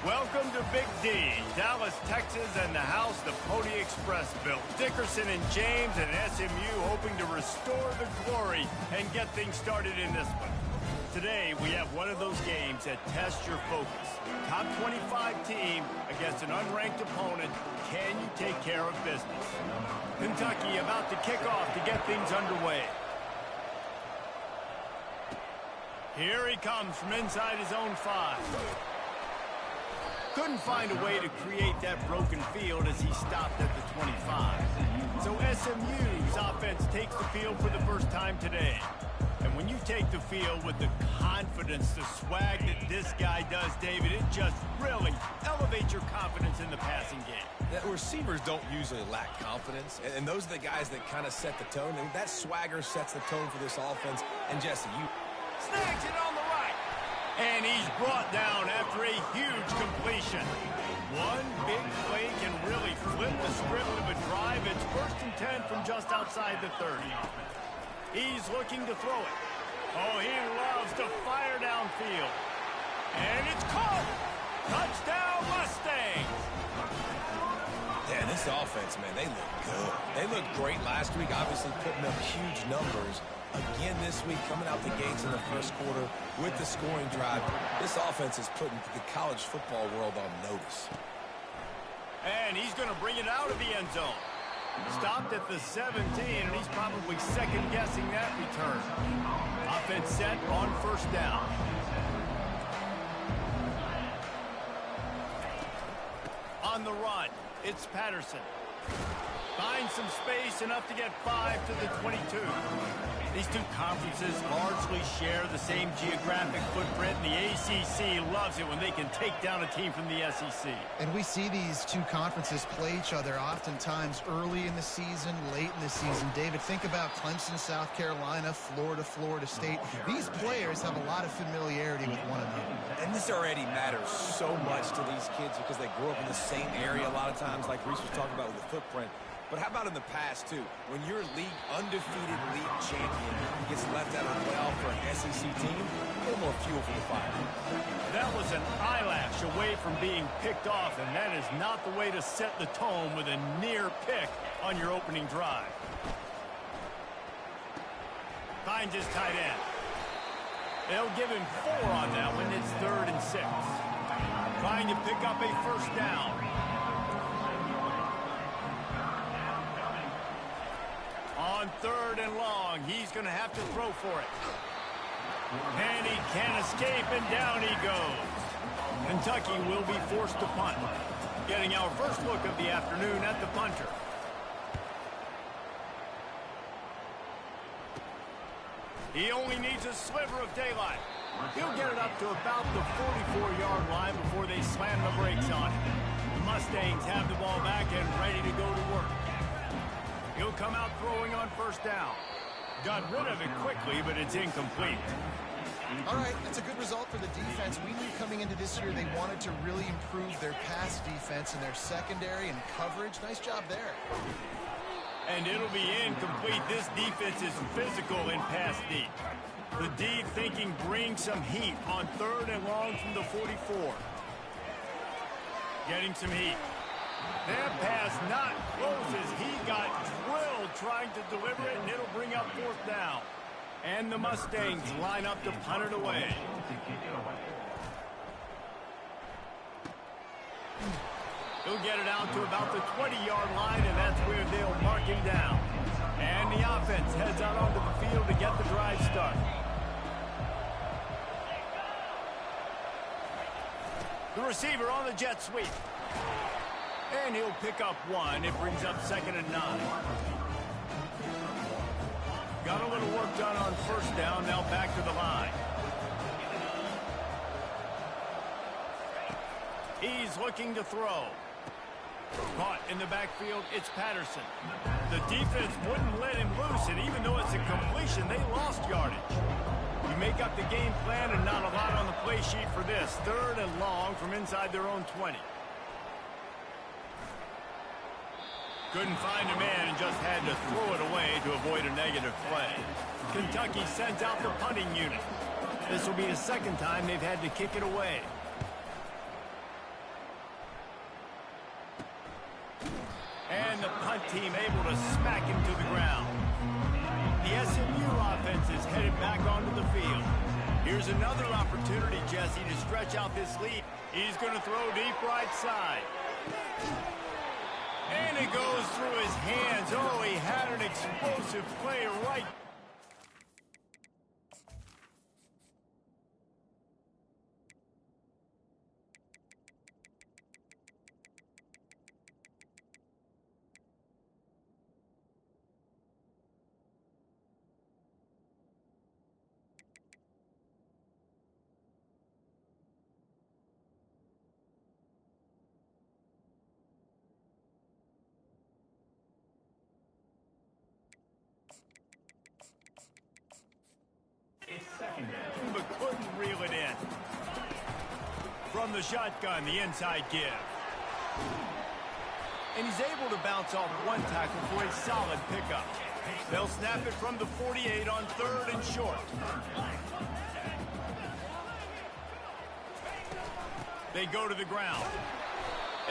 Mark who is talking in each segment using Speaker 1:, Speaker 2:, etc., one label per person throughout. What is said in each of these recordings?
Speaker 1: Welcome to Big D, Dallas, Texas, and the house the Pony Express built. Dickerson and James and SMU hoping to restore the glory and get things started in this one. Today, we have one of those games that tests your focus. Top 25 team against an unranked opponent. Can you take care of business? Kentucky about to kick off to get things underway. Here he comes from inside his own 5. Couldn't find a way to create that broken field as he stopped at the 25. So SMU's offense takes the field for the first time today. And when you take the field with the confidence, the swag that this guy does, David, it just really elevates your confidence in the passing game.
Speaker 2: The receivers don't usually lack confidence, and those are the guys that kind of set the tone. And that swagger sets the tone for this offense. And Jesse, you
Speaker 1: snags it on the right. And he's brought down after a huge completion. One big play can really flip the script of a drive. It's 1st and 10 from just outside the 30. He's looking to throw it. Oh, he loves to fire downfield. And it's caught. Touchdown, Mustangs.
Speaker 2: Yeah, this offense, man, they look good. They looked great last week, obviously putting up huge numbers. Again this week, coming out the gates in the first quarter with the scoring drive. This offense is putting the college football world on notice.
Speaker 1: And he's going to bring it out of the end zone. Stopped at the 17, and he's probably second-guessing that return. Offense set on 1st down. On the run, it's Patterson. Finds some space, enough to get 5 to the 22. These two conferences largely share the same geographic footprint, and the ACC loves it when they can take down a team from the SEC.
Speaker 3: And we see these two conferences play each other oftentimes early in the season, late in the season. David, think about Clemson, South Carolina, Florida, Florida State. These players have a lot of familiarity with one another.
Speaker 2: And this already matters so much to these kids because they grew up in the same area a lot of times, like Reese was talking about with the footprint. But how about in the past, too? When your undefeated league champion gets left out of the playoff for an SEC team, a little more fuel for the fire.
Speaker 1: That was an eyelash away from being picked off, and that is not the way to set the tone with a near pick on your opening drive. Finds his tight end. They'll give him 4 on that one. It's 3rd and 6. Trying to pick up a 1st down. On 3rd and long, he's going to have to throw for it. And he can't escape, and down he goes. Kentucky will be forced to punt. Getting our first look of the afternoon at the punter. He only needs a sliver of daylight. He'll get it up to about the 44-yard line before they slam the brakes on it. The Mustangs have the ball back and ready to go to work. He'll come out throwing on 1st down. Got rid of it quickly, but it's incomplete.
Speaker 3: All right, that's a good result for the defense. We knew coming into this year they wanted to really improve their pass defense and their secondary and coverage. Nice job there.
Speaker 1: And it'll be incomplete. This defense is physical in pass deep. The D thinking bring some heat on 3rd and long from the 44. Getting some heat. That pass not close as he got drilled trying to deliver it, and it'll bring up 4th down. And the Mustangs line up to punt it away. He'll get it out to about the 20-yard line, and that's where they'll mark him down. And the offense heads out onto the field to get the drive started. The receiver on the jet sweep. And he'll pick up 1. It brings up 2nd and 9. Got a little work done on 1st down. Now back to the line. He's looking to throw. Caught in the backfield, it's Patterson. The defense wouldn't let him loose, and even though it's a completion, they lost yardage. You make up the game plan and not a lot on the play sheet for this. 3rd and long from inside their own 20. Couldn't find a man and just had to throw it away to avoid a negative play. Kentucky sends out the punting unit. This will be the 2nd time they've had to kick it away. punt team able to smack him to the ground. The SMU offense is headed back onto the field. Here's another opportunity, Jesse, to stretch out this lead. He's going to throw deep right side. And it goes through his hands. Oh, he had an explosive play right. But couldn't reel it in. From the shotgun, the inside give. And he's able to bounce off one tackle for a solid pickup. They'll snap it from the 48 on 3rd and short. They go to the ground.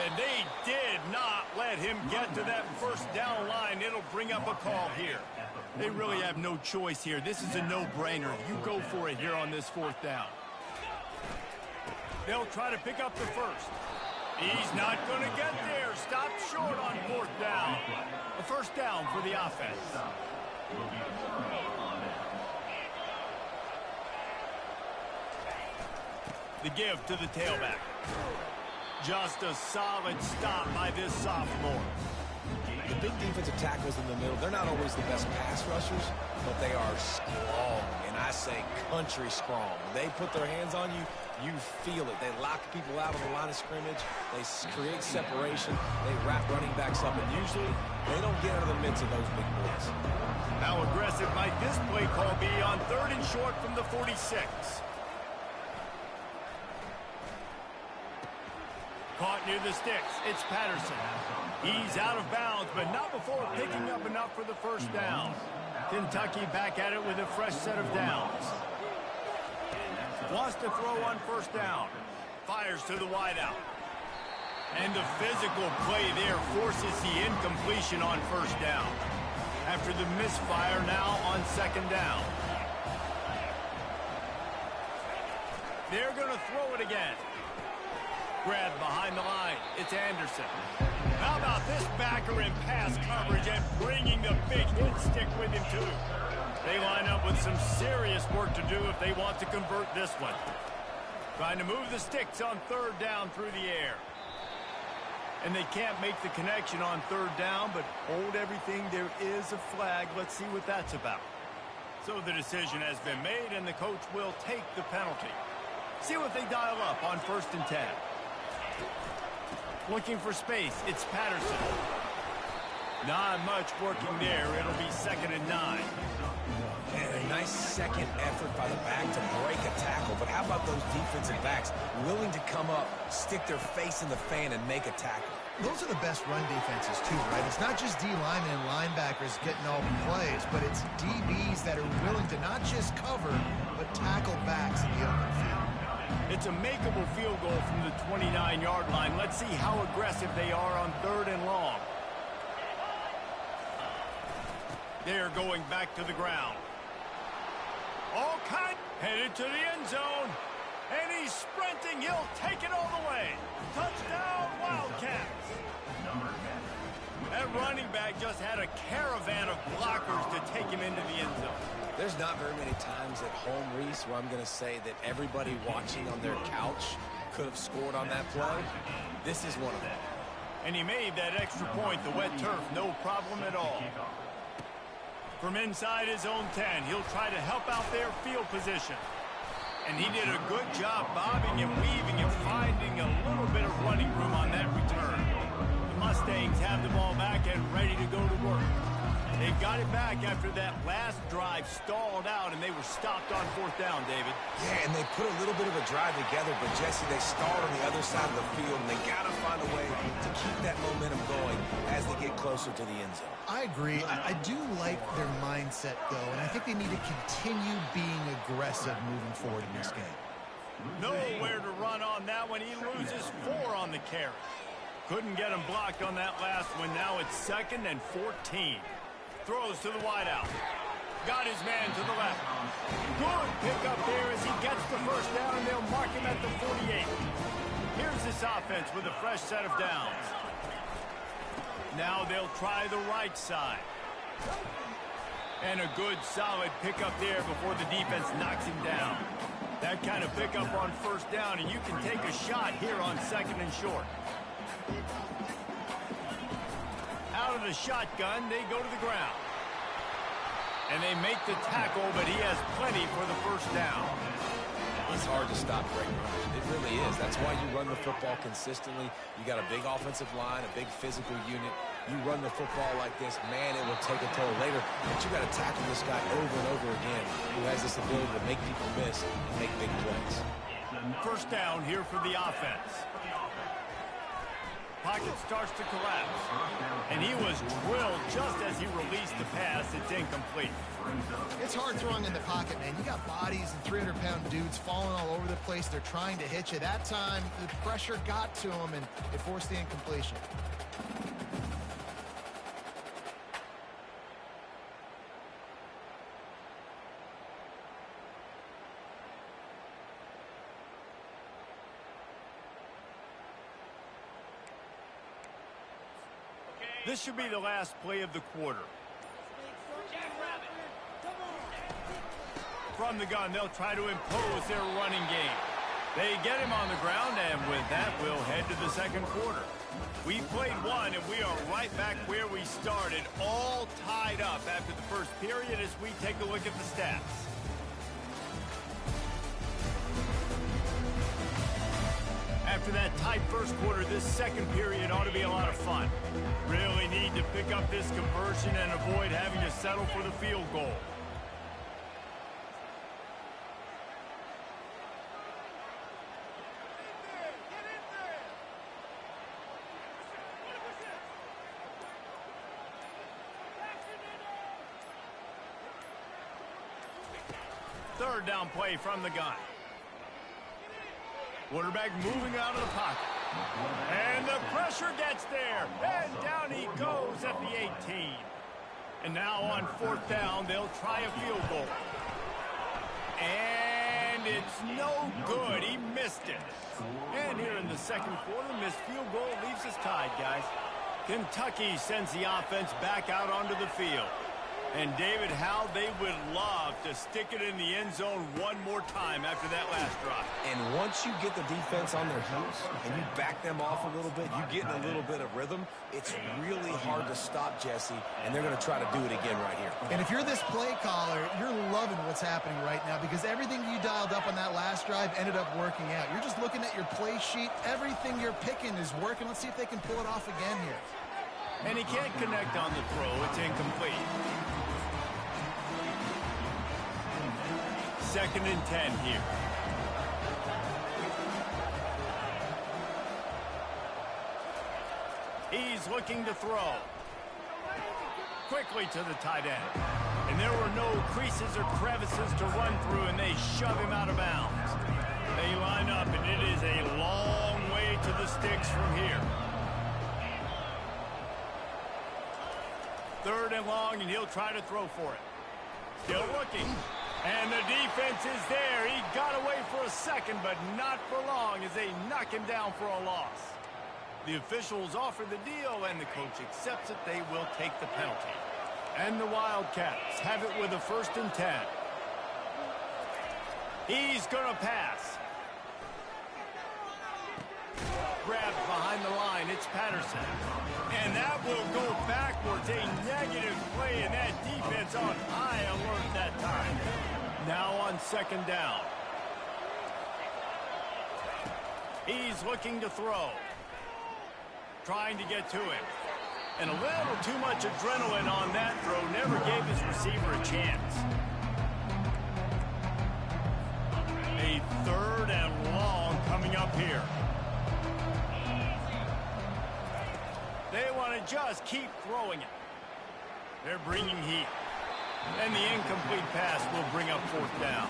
Speaker 1: And they did not let him get to that first down line. It'll bring up a call here. They really have no choice here. This is a no-brainer. You go for it here on this 4th down. They'll try to pick up the first. He's not going to get there. Stop short on 4th down. A first down for the offense. The give to the tailback. Just a solid stop by this sophomore.
Speaker 2: The big defensive tackles in the middle, they're not always the best pass rushers, but they are strong, and I say country strong. They put their hands on you, you feel it. They lock people out on the line of scrimmage. They create separation. They wrap running backs up, and usually they don't get out of the midst of those big boys.
Speaker 1: How aggressive might this play call be on 3rd and short from the 46? Caught near the sticks. It's Patterson. He's out of bounds, but not before picking up enough for the first down. Kentucky back at it with a fresh set of downs. Wants to throw on 1st down. Fires to the wideout. And the physical play there forces the incompletion on 1st down. After the misfire now on 2nd down. They're going to throw it again. Grabbed behind the line. It's Anderson. How about this backer in pass coverage and bringing the big hit stick with him, too? They line up with some serious work to do if they want to convert this one. Trying to move the sticks on 3rd down through the air. And they can't make the connection on 3rd down, but hold everything. There is a flag. Let's see what that's about. So the decision has been made, and the coach will take the penalty. See what they dial up on 1st and 10. Looking for space. It's Patterson. Not much working there. It'll be 2nd and 9.
Speaker 2: And a nice second effort by the back to break a tackle. But how about those defensive backs willing to come up, stick their face in the fan, and make a tackle?
Speaker 3: Those are the best run defenses, too, right? It's not just D linemen and linebackers getting all the plays, but it's DBs that are willing to not just cover, but tackle backs in the open field.
Speaker 1: It's a makeable field goal from the 29-yard line. Let's see how aggressive they are on 3rd and long. They're going back to the ground. All kind headed to the end zone. And he's sprinting. He'll take it all the way. Touchdown, Wildcats. That running back just had a caravan of blockers to take him into the end zone.
Speaker 2: There's not very many times at home, Reese, where I'm going to say that everybody watching on their couch could have scored on that play. This is one of them.
Speaker 1: And he made that extra point, the wet turf, no problem at all. From inside his own 10, he'll try to help out their field position. And he did a good job bobbing and weaving and finding a little bit of running room on that return. The Mustangs have the ball back and ready to go to work. They got it back after that last drive stalled out, and they were stopped on 4th down, David.
Speaker 2: Yeah, and they put a little bit of a drive together, but, Jesse, they stalled on the other side of the field, and they got to find a way to keep that momentum going as they get closer to the end zone.
Speaker 3: I agree. I do like their mindset, though, and I think they need to continue being aggressive moving forward in this game.
Speaker 1: Nowhere to run on that one. He loses 4 on the carry. Couldn't get him blocked on that last one. Now it's 2nd and 14. Throws to the wideout. Got his man to the left. Good pickup there as he gets the first down, and they'll mark him at the 48. Here's this offense with a fresh set of downs. Now they'll try the right side. And a good, solid pickup there before the defense knocks him down. That kind of pickup on first down, and you can take a shot here on 2nd and short. Out of the shotgun, they go to the ground. And they make the tackle, but he has plenty for the first down.
Speaker 2: It's hard to stop great runners. It really is. That's why you run the football consistently. You got a big offensive line, a big physical unit. You run the football like this, man, it will take a toll later. But you got to tackle this guy over and over again who has this ability to make people miss and make big plays.
Speaker 1: First down here for the offense. Pocket starts to collapse. And he was drilled just as he released the pass. It's incomplete.
Speaker 3: It's hard throwing in the pocket, man. You got bodies and 300-pound dudes falling all over the place. They're trying to hit you. That time, the pressure got to him, and it forced the incompletion.
Speaker 1: This should be the last play of the quarter. From the gun, they'll try to impose their running game. They get him on the ground, and with that, we'll head to the second quarter. We played one, and we are right back where we started, all tied up after the first period as we take a look at the stats. After that tight first quarter, this second period ought to be a lot of fun. Really need to pick up this conversion and avoid having to settle for the field goal. Third down play from the gun. Quarterback moving out of the pocket. And the pressure gets there. And down he goes at the 18. And now on fourth down, they'll try a field goal. And it's no good. He missed it. And here in the second quarter, missed field goal leaves us tied, guys. Kentucky sends the offense back out onto the field. And David, how they would love to stick it in the end zone one more time after that last drive.
Speaker 2: And once you get the defense on their heels and you back them off a little bit, you get in a little bit of rhythm, it's really hard to stop Jesse, and they're going to try to do it again right here.
Speaker 3: And if you're this play caller, you're loving what's happening right now because everything you dialed up on that last drive ended up working out. You're just looking at your play sheet. Everything you're picking is working. Let's see if they can pull it off again here.
Speaker 1: And he can't connect on the throw. It's incomplete. 2nd and 10 here. He's looking to throw. Quickly to the tight end. And there were no creases or crevices to run through, and they shove him out of bounds. They line up, and it is a long way to the sticks from here. 3rd and long, and he'll try to throw for it. Still looking. And the defense is there. He got away for a second, but not for long as they knock him down for a loss. The officials offer the deal, and the coach accepts it. They will take the penalty. And the Wildcats have it with a 1st and 10. He's going to pass. Grabbed behind the line. It's Patterson. And that will go backwards. A negative play, and that defense on high alert that time. Now on 2nd down. He's looking to throw. Trying to get to him. And a little too much adrenaline on that throw. Never gave his receiver a chance. A 3rd and long coming up here. They want to just keep throwing it. They're bringing heat. And the incomplete pass will bring up 4th down.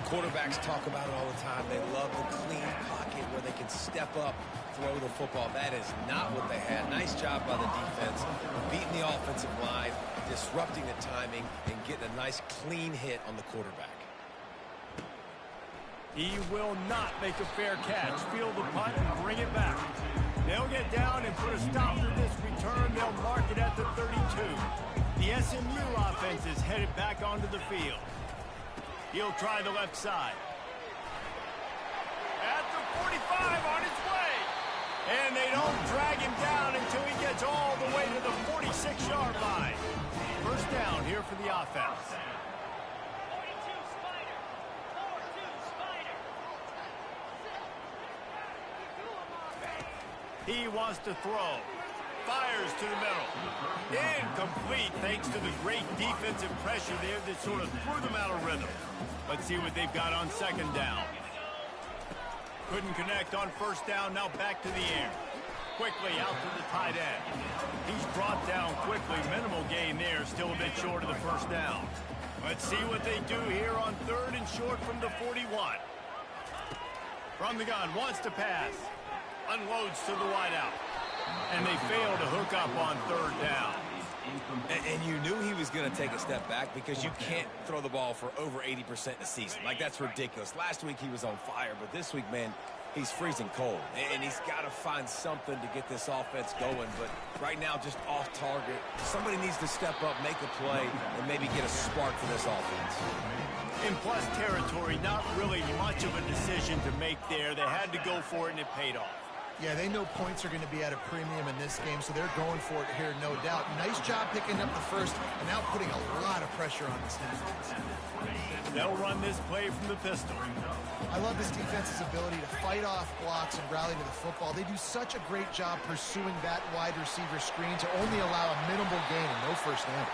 Speaker 2: Quarterbacks talk about it all the time. They love the clean pocket where they can step up, throw the football. That is not what they had. Nice job by the defense, beating the offensive line, disrupting the timing, and getting a nice clean hit on the quarterback.
Speaker 1: He will not make a fair catch. Field the punt and bring it back. They'll get down and put a stop to this return. They'll mark it at the 32. The SMU offense is headed back onto the field. He'll try the left side. At the 45 on his way. And they don't drag him down until he gets all the way to the 46-yard line. First down here for the offense. He wants to throw. Fires to the middle. Incomplete thanks to the great defensive pressure there that sort of threw them out of rhythm. Let's see what they've got on second down. Couldn't connect on first down. Now back to the air. Quickly out to the tight end. He's brought down quickly. Minimal gain there. Still a bit short of the first down. Let's see what they do here on third and short from the 41. From the gun. Wants to pass. Unloads to the wideout. And they fail to hook up on third down.
Speaker 2: And you knew he was going to take a step back because you can't throw the ball for over 80% in a season. Like, that's ridiculous. Last week he was on fire, but this week, man, he's freezing cold. And he's got to find something to get this offense going. But right now, just off target. Somebody needs to step up, make a play, and maybe get a spark for this offense.
Speaker 1: In plus territory, not really much of a decision to make there. They had to go for it, and it paid off.
Speaker 3: Yeah, they know points are going to be at a premium in this game, so they're going for it here, no doubt. Nice job picking up the first, and now putting a lot of pressure on this defense.
Speaker 1: They'll run this play from the pistol.
Speaker 3: I love this defense's ability to fight off blocks and rally to the football. They do such a great job pursuing that wide receiver screen to only allow a minimal gain and no first down.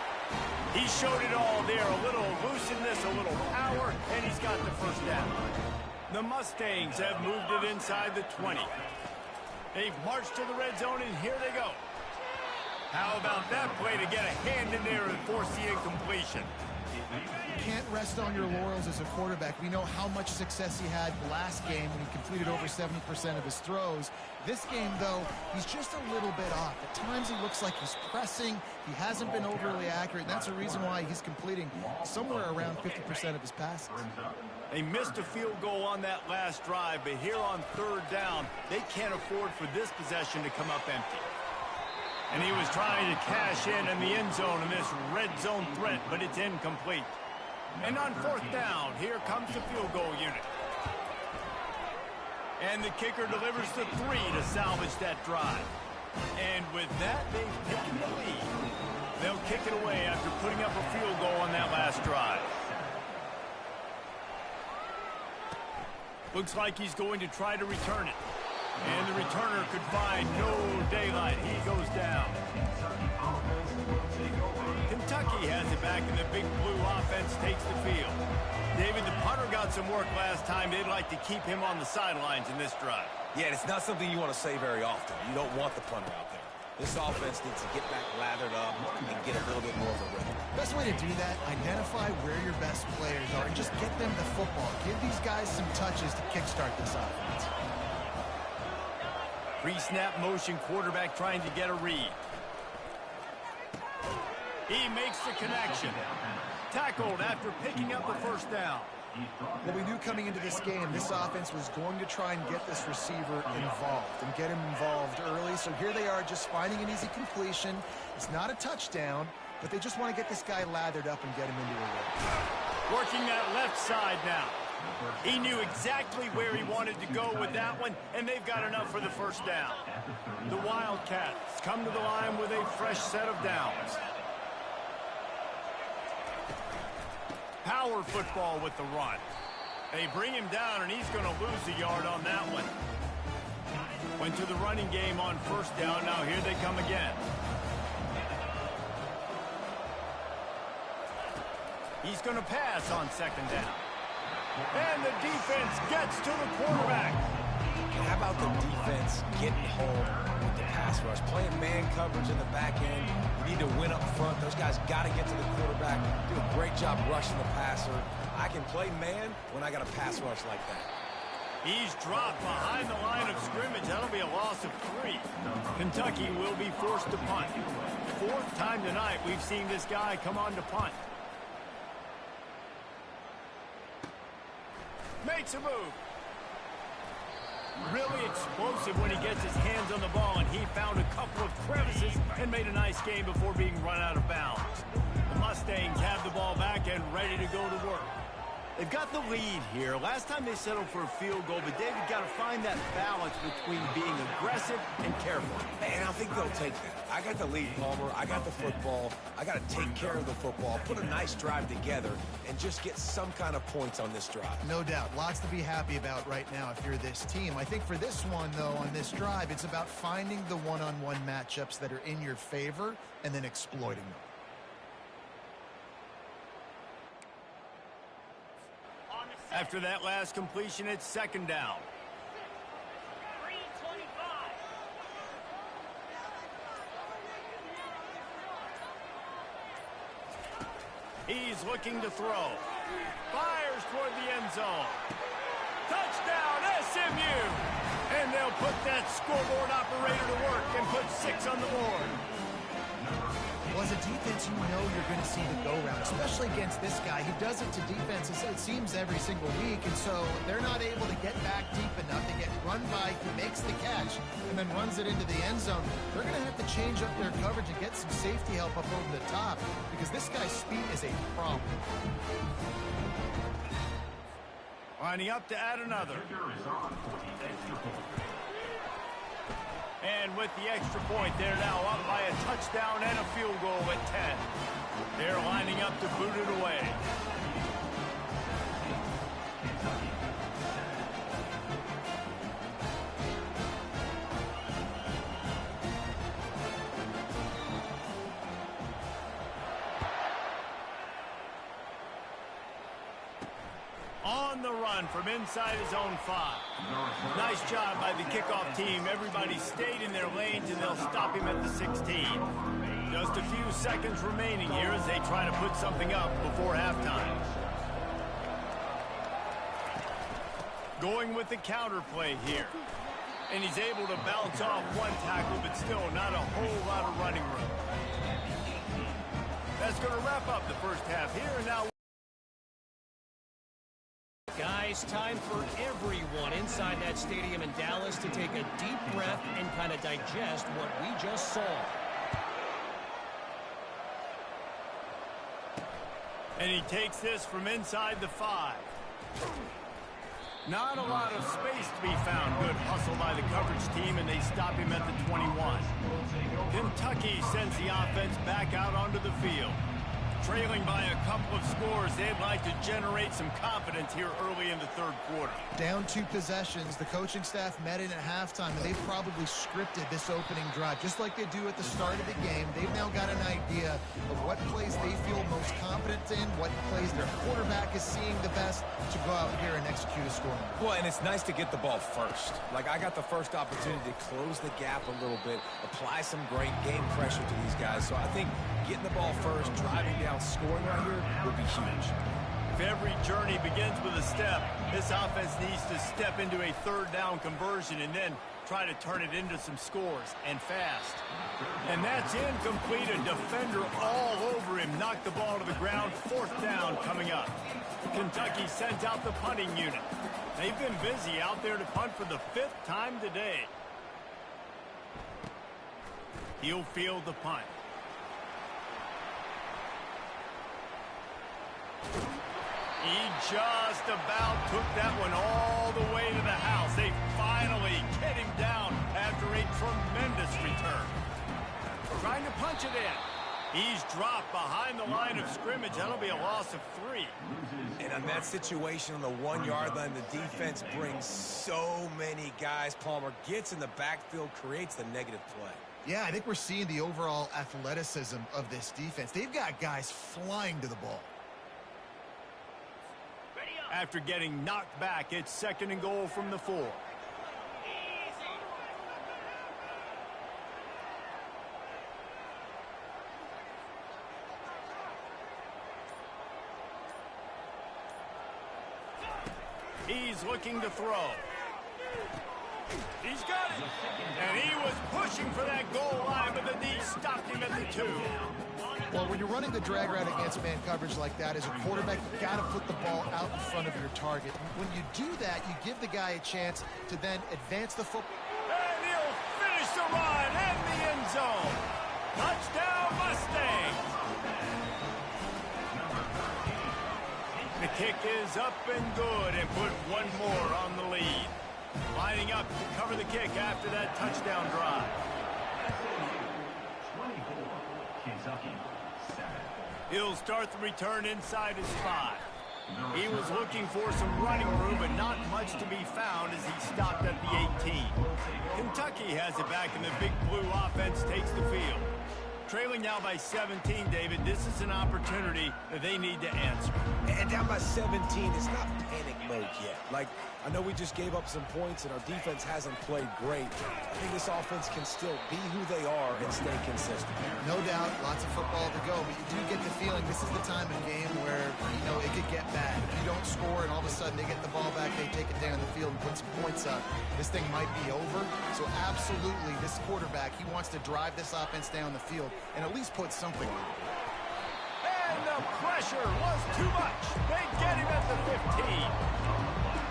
Speaker 1: He showed it all there. A little elusiveness, a little power, and he's got the first down. The Mustangs have moved it inside the 20. They've marched to the red zone, and here they go. How about that play to get a hand in there and force the incompletion?
Speaker 3: You can't rest on your laurels as a quarterback. We know how much success he had last game when he completed over 70% of his throws. This game, though, he's just a little bit off. At times he looks like he's pressing. He hasn't been overly accurate, and that's the reason why he's completing somewhere around 50% of his passes.
Speaker 1: They missed a field goal on that last drive, but here on third down, they can't afford for this possession to come up empty. And he was trying to cash in the end zone in this red zone threat, but it's incomplete. And on fourth down, here comes the field goal unit. And the kicker delivers the 3 to salvage that drive. And with that, they've taken the lead. They'll kick it away after putting up a field goal on that last drive. Looks like he's going to try to return it. And the returner could find no daylight. He goes down. Kentucky has it back, and the big blue offense takes the field. David, the punter got some work last time. They'd like to keep him on the sidelines in this drive.
Speaker 2: Yeah, it's not something you want to say very often. You don't want the punter out there. This offense needs to get back lathered up and get a little bit more of a rhythm.
Speaker 3: Best way to do that, identify where your best players are and just get them the football. Give these guys some touches to kickstart this offense.
Speaker 1: Pre-snap motion, quarterback trying to get a read. He makes the connection. Tackled after picking up the first down.
Speaker 3: Well, we knew coming into this game, this offense was going to try and get this receiver involved and get him involved early. So here they are just finding an easy completion. It's not a touchdown, but they just want to get this guy lathered up and get him into a rhythm.
Speaker 1: Working that left side now. He knew exactly where he wanted to go with that one, and they've got enough for the first down. The Wildcats come to the line with a fresh set of downs. Power football with the run. They bring him down, and he's going to lose a yard on that one. Went to the running game on first down. Now here they come again. He's going to pass on second down. And the defense gets to the quarterback.
Speaker 2: How about the defense getting home with the pass rush? Playing man coverage in the back end. You need to win up front. Those guys got to get to the quarterback. Do a great job rushing the passer. I can play man when I got a pass rush like that.
Speaker 1: He's dropped behind the line of scrimmage. That'll be a loss of 3. Kentucky will be forced to punt. 4th time tonight we've seen this guy come on to punt. Makes a move. Really explosive when he gets his hands on the ball, and he found a couple of crevices and made a nice game before being run out of bounds. The Mustangs have the ball back and ready to go to work. They've got the lead here. Last time they settled for a field goal, but David got to find that balance between being aggressive and careful.
Speaker 2: And I think they'll take that. I got the lead, Palmer. I got the football. I got to take care of the football, put a nice drive together, and just get some kind of points on this drive.
Speaker 3: No doubt. Lots to be happy about right now if you're this team. I think for this one, though, on this drive, it's about finding the one-on-one matchups that are in your favor and then exploiting them.
Speaker 1: After that last completion, it's 2nd down. He's looking to throw. Fires toward the end zone. Touchdown, SMU! And they'll put that scoreboard operator to work and put 6 on the board.
Speaker 3: Well, as a defense, you know you're going to see the go-round, especially against this guy. He does it to defenses, it seems, every single week, and so they're not able to get back deep enough. They get run by, he makes the catch, and then runs it into the end zone. They're going to have to change up their coverage and get some safety help up over the top, because this guy's speed is a problem.
Speaker 1: Lining up to add another. And with the extra point, they're now up by a touchdown and a field goal at 10. They're lining up to boot it away. On the run from inside his own 5. Nice job by the kickoff team. Everybody stayed in their lanes, and they'll stop him at the 16. Just a few seconds remaining here as they try to put something up before halftime. Going with the counter play here. And he's able to bounce off one tackle, but still not a whole lot of running room. That's going to wrap up the first half here, and now
Speaker 4: guys, time for everyone inside that stadium in Dallas to take a deep breath and kind of digest what we just saw.
Speaker 1: And he takes this from inside the 5. Not a lot of space to be found. Good hustle by the coverage team, and they stop him at the 21. Kentucky sends the offense back out onto the field. Trailing by a couple of scores, they'd like to generate some confidence here early in the 3rd quarter.
Speaker 3: Down 2 possessions, the coaching staff met in at halftime, and they've probably scripted this opening drive. Just like they do at the start of the game, they've now got an idea of what plays they feel most confident in, what plays their quarterback is seeing the best to go out here and execute a scoring.
Speaker 2: Well, and it's nice to get the ball first. Like, I got the first opportunity to close the gap a little bit, apply some great game pressure to these guys. So I think getting the ball first, driving down, scoring right here would be huge.
Speaker 1: If every journey begins with a step, this offense needs to step into a 3rd down conversion and then try to turn it into some scores, and fast. And that's incomplete. A defender all over him. Knocked the ball to the ground. 4th down coming up. Kentucky sends out the punting unit. They've been busy out there to punt for the 5th time today. He'll field the punt. He just about took that one all the way to the house. They finally get him down after a tremendous return. Trying to punch it in. He's dropped behind the line of scrimmage. That'll be a loss of 3.
Speaker 2: And on that situation on the 1-yard line, the defense brings so many guys. Palmer gets in the backfield, creates the negative play.
Speaker 3: Yeah, I think we're seeing the overall athleticism of this defense. They've got guys flying to the ball.
Speaker 1: After getting knocked back, it's 2nd and goal from the 4. He's looking to throw. He's got it. And he was pushing for that goal line, but the D stopped him at the 2.
Speaker 3: Well, when you're running the drag route against man coverage like that, as a quarterback, you've got to put the ball out in front of your target. When you do that, you give the guy a chance to then advance the football.
Speaker 1: And he'll finish the run in the end zone. Touchdown, Mustangs. The kick is up and good and put one more on the lead. Lining up to cover the kick after that touchdown drive. He'll start the return inside his 5. He was looking for some running room, but not much to be found as he stopped at the 18. Kentucky has it back, and the Big Blue offense takes the field. Trailing now by 17, David, this is an opportunity that they need to answer.
Speaker 2: And down by 17, it's not panic mode yet. Like, I know we just gave up some points and our defense hasn't played great. I think this offense can still be who they are and stay consistent.
Speaker 3: No doubt, lots of football to go, but you do get the feeling this is the time of game where, you know, it could get bad. If you don't score and all of a sudden they get the ball back, they take it down the field and put some points up, this thing might be over. So absolutely, this quarterback, he wants to drive this offense down the field and at least put something on it.
Speaker 1: And the pressure was too much. They get him at the 15.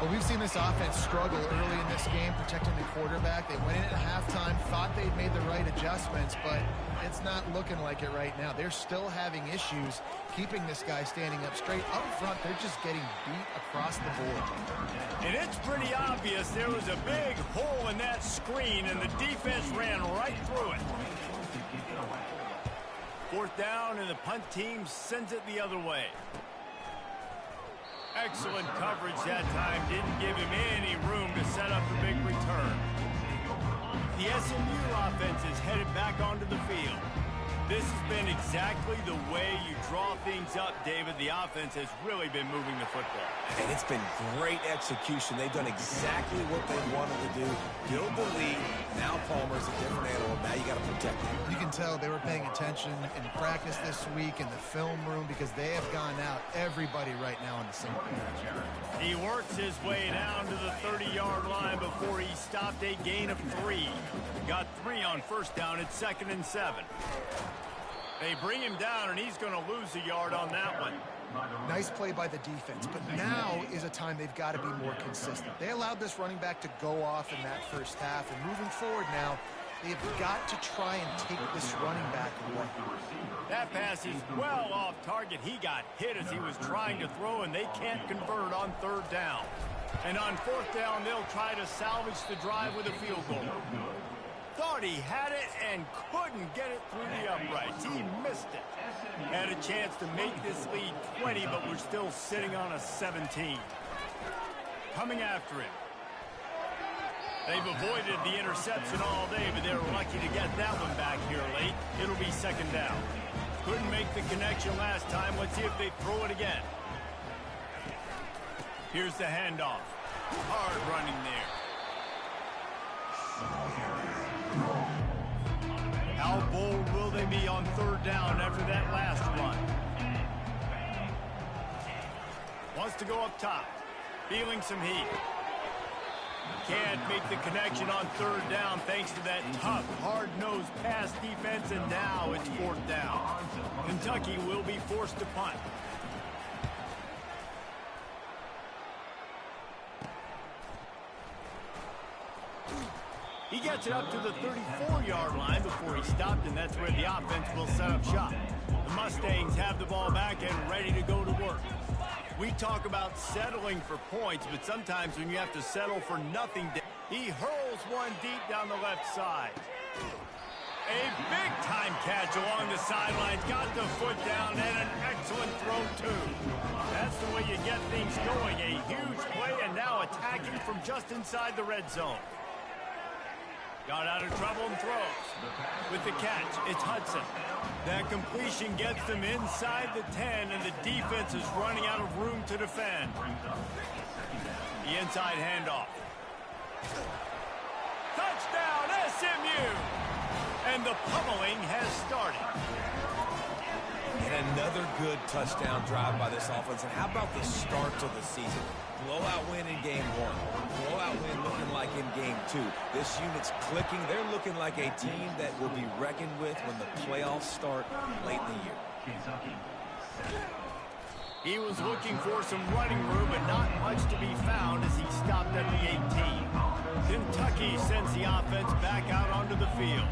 Speaker 3: Well, we've seen this offense struggle early in this game, protecting the quarterback. They went in at halftime, thought they'd made the right adjustments, but it's not looking like it right now. They're still having issues keeping this guy standing up straight. Up front, they're just getting beat across the board.
Speaker 1: And it's pretty obvious there was a big hole in that screen, and the defense ran right through it. 4th down, and the punt team sends it the other way. Excellent coverage that time. Didn't give him any room to set up the big return. The SMU offense is headed back onto the field. This has been exactly the way you draw things up, David. The offense has really been moving the football.
Speaker 2: And it's been great execution. They've done exactly what they wanted to do. Build the lead. Now Palmer's a different animal. Now you got to protect him.
Speaker 3: You can tell they were paying attention in practice this week in the film room because they have gone out everybody right now on the same page.
Speaker 1: He works his way down to the 30-yard line before he stopped a gain of 3. Got 3 on 1st down. It's 2nd and 7. They bring him down, and he's going to lose a yard on that one.
Speaker 3: Nice play by the defense, but now is a time they've got to be more consistent. They allowed this running back to go off in that first half, and moving forward now, they've got to try and take this running back away.
Speaker 1: That pass is well off target. He got hit as he was trying to throw, and they can't convert on 3rd down. And on 4th down, they'll try to salvage the drive with a field goal. Thought he had it and couldn't get it through the uprights. He missed it. Had a chance to make this lead 20, but we're still sitting on a 17. Coming after him. They've avoided the interception all day, but they're lucky to get that one back here late. It'll be 2nd down. Couldn't make the connection last time. Let's see if they throw it again. Here's the handoff. Hard running there. How bold will they be on 3rd down after that last run? Wants to go up top. Feeling some heat. Can't make the connection on 3rd down thanks to that tough, hard-nosed pass defense, and now it's 4th down. Kentucky will be forced to punt. He gets it up to the 34-yard line before he stopped, and that's where the offense will set up shop. The Mustangs have the ball back and ready to go to work. We talk about settling for points, but sometimes when you have to settle for nothing, he hurls one deep down the left side. A big-time catch along the sidelines, got the foot down, and an excellent throw, too. That's the way you get things going. A huge play, and now attacking from just inside the red zone. Got out of trouble and throws. With the catch, it's Hudson. That completion gets them inside the 10, and the defense is running out of room to defend. The inside handoff. Touchdown, SMU! And the pummeling has started.
Speaker 2: And And another good touchdown drive by this offense. And how about the start to the season? Blowout win in game 1. Blowout win looking like in game 2. This unit's clicking. They're looking like a team that will be reckoned with when the playoffs start late in the year.
Speaker 1: He was looking for some running room, but not much to be found as he stopped at the 18. Kentucky sends the offense back out onto the field.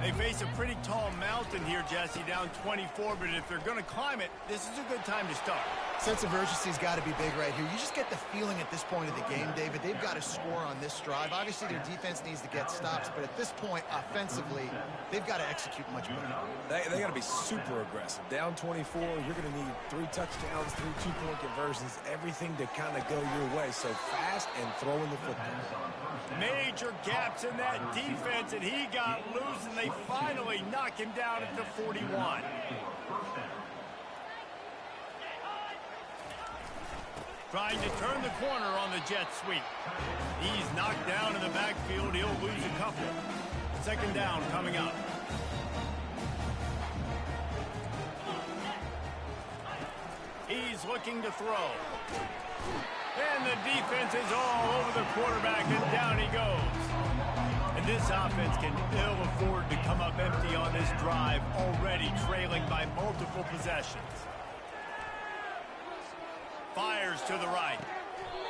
Speaker 1: They face a pretty tall mountain here, Jesse, down 24, but if they're going to climb it, this is a good time to start.
Speaker 3: Sense of urgency's got to be big right here. You just get the feeling at this point of the game, David, they've got to score on this drive. Obviously, their defense needs to get stops, but at this point, offensively, they've got to execute much better.
Speaker 2: They got to be super aggressive. Down 24, you're going to need 3 touchdowns, 3 two-point conversions, everything to kind of go your way. So fast and throwing the football.
Speaker 1: Major gaps in that defense, and he got loose, and they finally knock him down at the 41. Trying to turn the corner on the jet sweep. He's knocked down in the backfield. He'll lose a couple. Second down coming up. He's looking to throw. And the defense is all over the quarterback, and down he goes. And this offense can ill afford to come up empty on this drive, already trailing by multiple possessions. Fires to the right.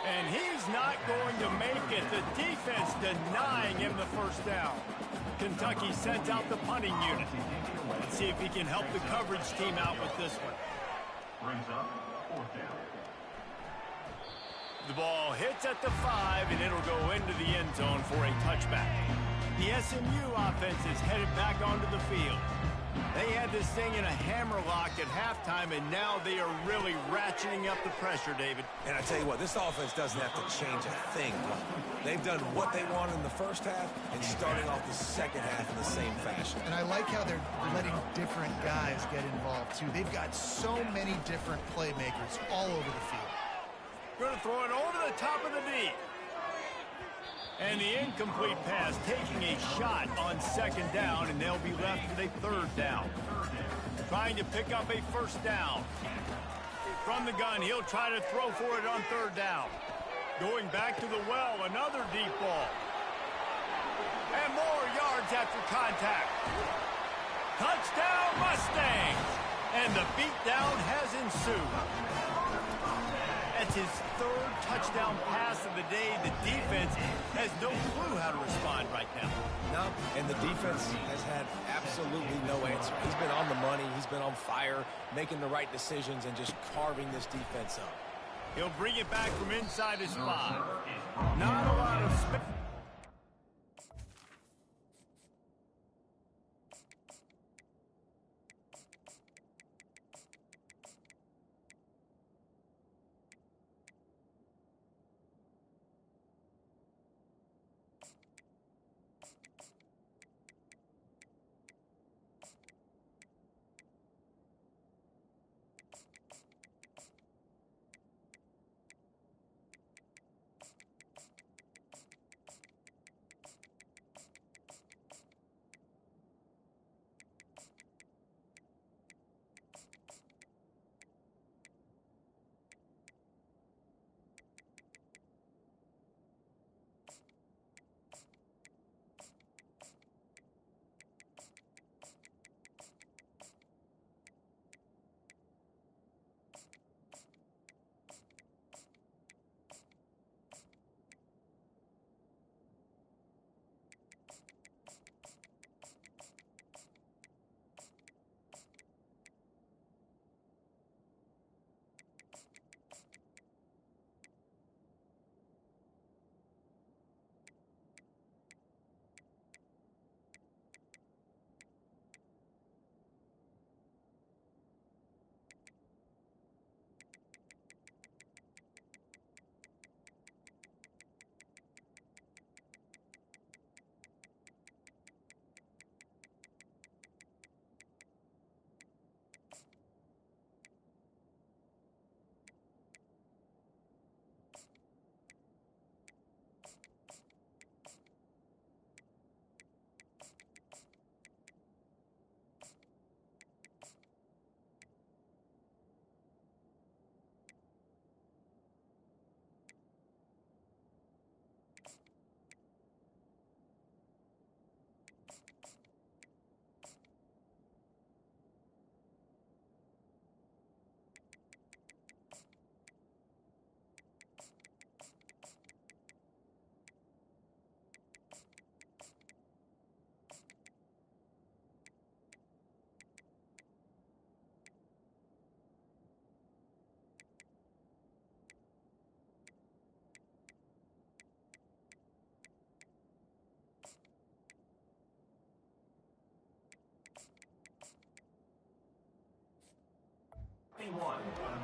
Speaker 1: And he's not going to make it. The defense denying him the first down. Kentucky sends out the punting unit. Let's see if he can help the coverage team out with this one.
Speaker 5: Brings up 4th down.
Speaker 1: The ball hits at the 5, and it'll go into the end zone for a touchback. The SMU offense is headed back onto the field. They had this thing in a hammerlock at halftime, and now they are really ratcheting up the pressure, David.
Speaker 2: And I tell you what, this offense doesn't have to change a thing. They've done what they wanted in the first half and starting off the second half in the same fashion.
Speaker 3: And I like how they're letting different guys get involved, too. They've got so many different playmakers all over the field.
Speaker 1: Going to throw it over the top of the D. And the incomplete pass taking a shot on second down, and they'll be left with a third down. Trying to pick up a first down. From the gun, he'll try to throw for it on third down. Going back to the well, another deep ball. And more yards after contact. Touchdown Mustangs! And the beatdown has ensued. That's his third touchdown pass of the day. The defense has no clue how to respond right now.
Speaker 2: No, and the defense has had absolutely no answer. He's been on the money. He's been on fire, making the right decisions and just carving this defense up.
Speaker 1: He'll bring it back from inside his spot. Not a lot of space.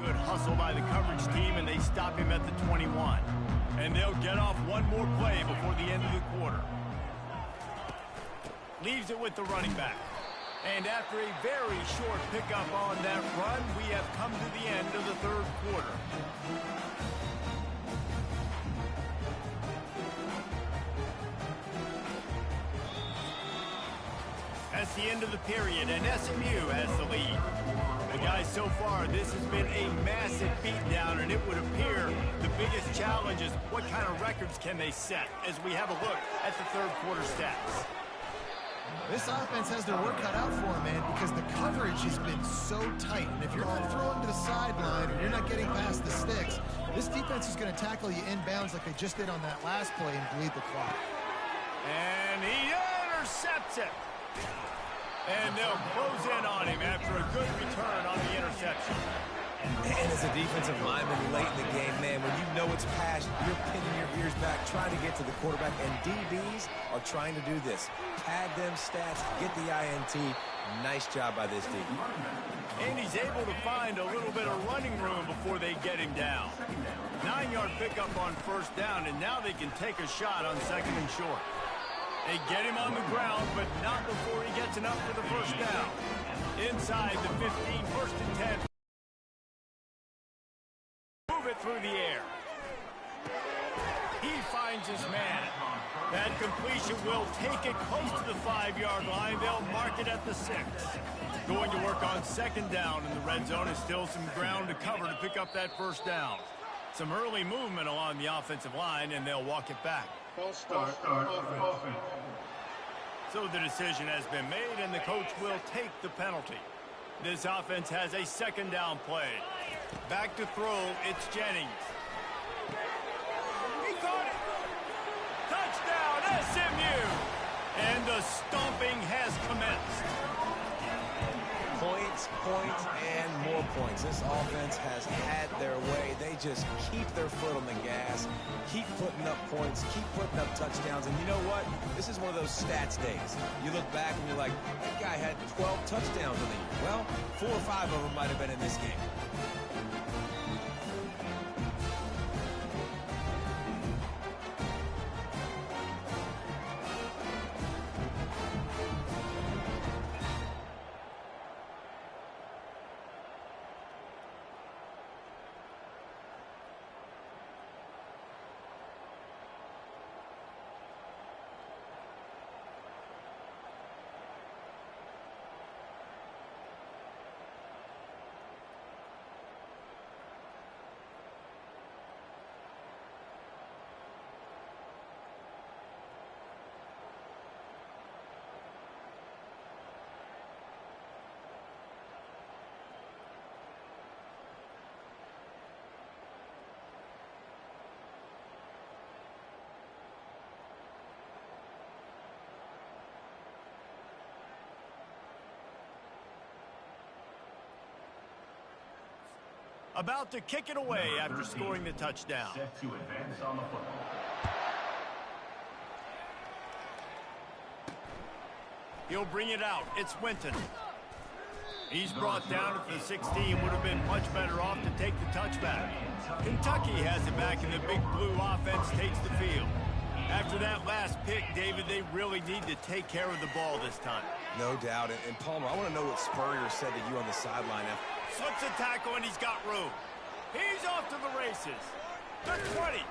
Speaker 1: Good hustle by the coverage team, and they stop him at the 21. And they'll get off one more play before the end of the quarter. Leaves it with the running back. And after a very short pickup on that run, we have come to the end of the third quarter. That's the end of the period, and SMU has the lead. Well, guys, so far, this has been a massive beatdown, and it would appear the biggest challenge is what kind of records can they set as we have a look at the third quarter stats.
Speaker 3: This offense has their work cut out for them, man, because the coverage has been so tight. And if you're not throwing to the sideline or you're not getting past the sticks, this defense is going to tackle you inbounds like they just did on that last play and bleed the clock.
Speaker 1: And he intercepts it. And they'll close in on him after a good return on the interception.
Speaker 2: And as a defensive lineman late in the game, man, when you know it's passed, you're pinning your ears back, trying to get to the quarterback, and DBs are trying to do this. Pad them stats, get the INT. Nice job by this DB.
Speaker 1: And he's able to find a little bit of running room before they get him down. 9-yard pickup on first down, and now they can take a shot on second and short. They get him on the ground, but not before he gets enough for the first down. Inside the 15, first and 10. Move it through the air. He finds his man. That completion will take it close to the 5-yard line. They'll mark it at the 6. Going to work on second down in the red zone. Is still some ground to cover to pick up that first down. Some early movement along the offensive line, and they'll walk it back.
Speaker 5: Start offense.
Speaker 1: So the decision has been made, and the coach will take the penalty. This offense has a second down play. Back to throw, it's Jennings. He caught it. Touchdown, SMU. And the stomping has commenced.
Speaker 2: Points, and more points. This offense has had their way. They just keep their foot on the gas, keep putting up points, keep putting up touchdowns. And you know what? This is one of those stats days. You look back and you're like, that guy had 12 touchdowns in the year. Well, 4 or 5 of them might have been in this game.
Speaker 1: About to kick it away after scoring the touchdown.
Speaker 5: Set to advance on the football.
Speaker 1: He'll bring it out. It's Winton. He's brought down at the 16. Would have been much better off to take the touchback. Kentucky has it back, and the big blue offense takes the field. After that last pick, David, they really need to take care of the ball this time.
Speaker 2: No doubt. And Palmer, I want to know what Spurrier said to you on the sideline.
Speaker 1: Slips a tackle, and he's got room. He's off to the races. The 20.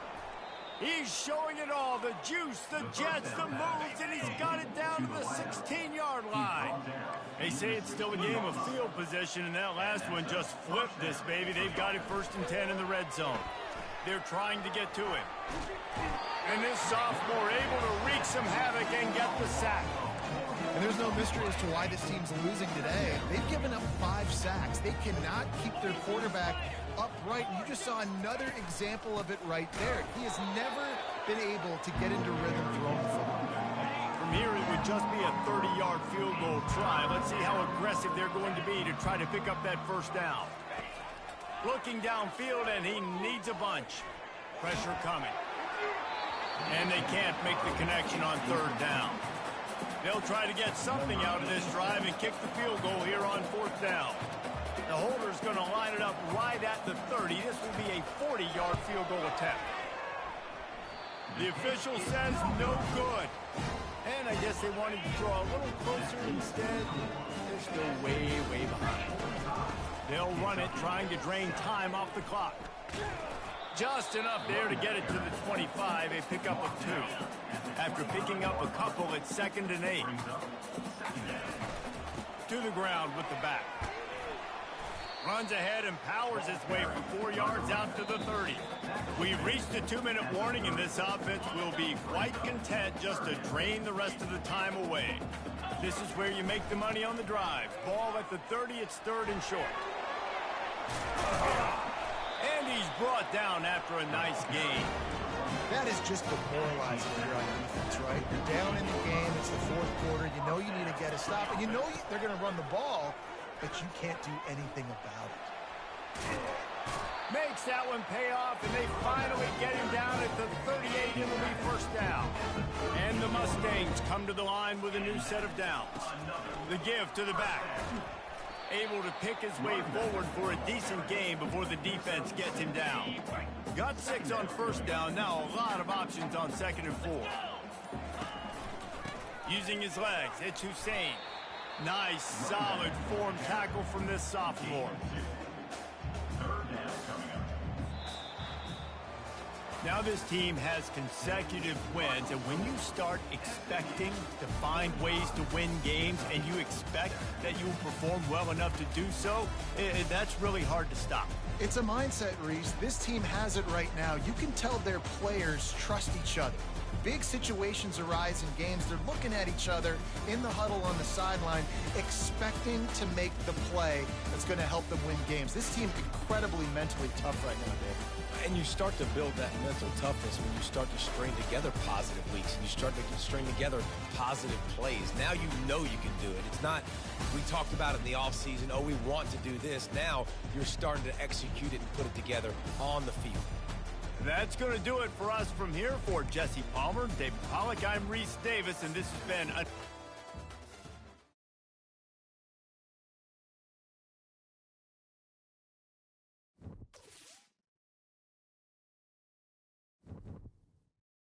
Speaker 1: He's showing it all. The juice, the jets, the moves, and he's got it down to the 16-yard line. They say it's still a game of field position, and that last one just flipped this, baby. They've got it first and 10 in the red zone. They're trying to get to it. And this sophomore able to wreak some havoc and get the sack.
Speaker 3: And there's no mystery as to why this team's losing today. They've given up 5 sacks. They cannot keep their quarterback upright. And you just saw another example of it right there. He has never been able to get into rhythm throwing the football.
Speaker 1: From here, it would just be a 30-yard field goal try. Let's see how aggressive they're going to be to try to pick up that first down. Looking downfield, and he needs a bunch. Pressure coming. And they can't make the connection on third down. They'll try to get something out of this drive and kick the field goal here on fourth down. The holder's going to line it up right at the 30. This will be a 40-yard field goal attempt. The official says no good. And I guess they wanted to draw a little closer instead. They're still way, way behind. They'll run it, trying to drain time off the clock. Just enough there to get it to the 25. A pickup of 2. After picking up a couple, it's 2nd and 8. To the ground with the back. Runs ahead and powers his way for 4 yards out to the 30. We've reached the 2-minute warning, and this offense will be quite content just to drain the rest of the time away. This is where you make the money on the drive. Ball at the 30, it's 3rd and short. And he's brought down after a nice gain.
Speaker 3: That is just demoralizing here on defense, right? You're down in the game. It's the 4th quarter. You know you need to get a stop. And you know they're going to run the ball, but you can't do anything about it.
Speaker 1: Makes that one pay off, and they finally get him down at the 38. It'll be 1st down. And the Mustangs come to the line with a new set of downs. The give to the back. Able to pick his way forward for a decent gain before the defense gets him down. Got 6 on 1st down. Now a lot of options on 2nd and 4. Using his legs, it's Hussein. Nice, solid form tackle from this sophomore. Now this team has consecutive wins, and when you start expecting to find ways to win games and you expect that you will perform well enough to do so, that's really hard to stop.
Speaker 3: It's a mindset, Reese. This team has it right now. You can tell their players trust each other. Big situations arise in games. They're looking at each other in the huddle on the sideline, expecting to make the play that's going to help them win games. This team incredibly mentally tough right now, Dave.
Speaker 2: And you start to build that mental toughness when you start to string together positive weeks and you start to string together positive plays. Now you know you can do it. It's not, we talked about it in the offseason, oh, we want to do this. Now you're starting to execute it and put it together on the field.
Speaker 1: That's going to do it for us from here. For Jesse Palmer, David Pollack, I'm Reese Davis, and this has been a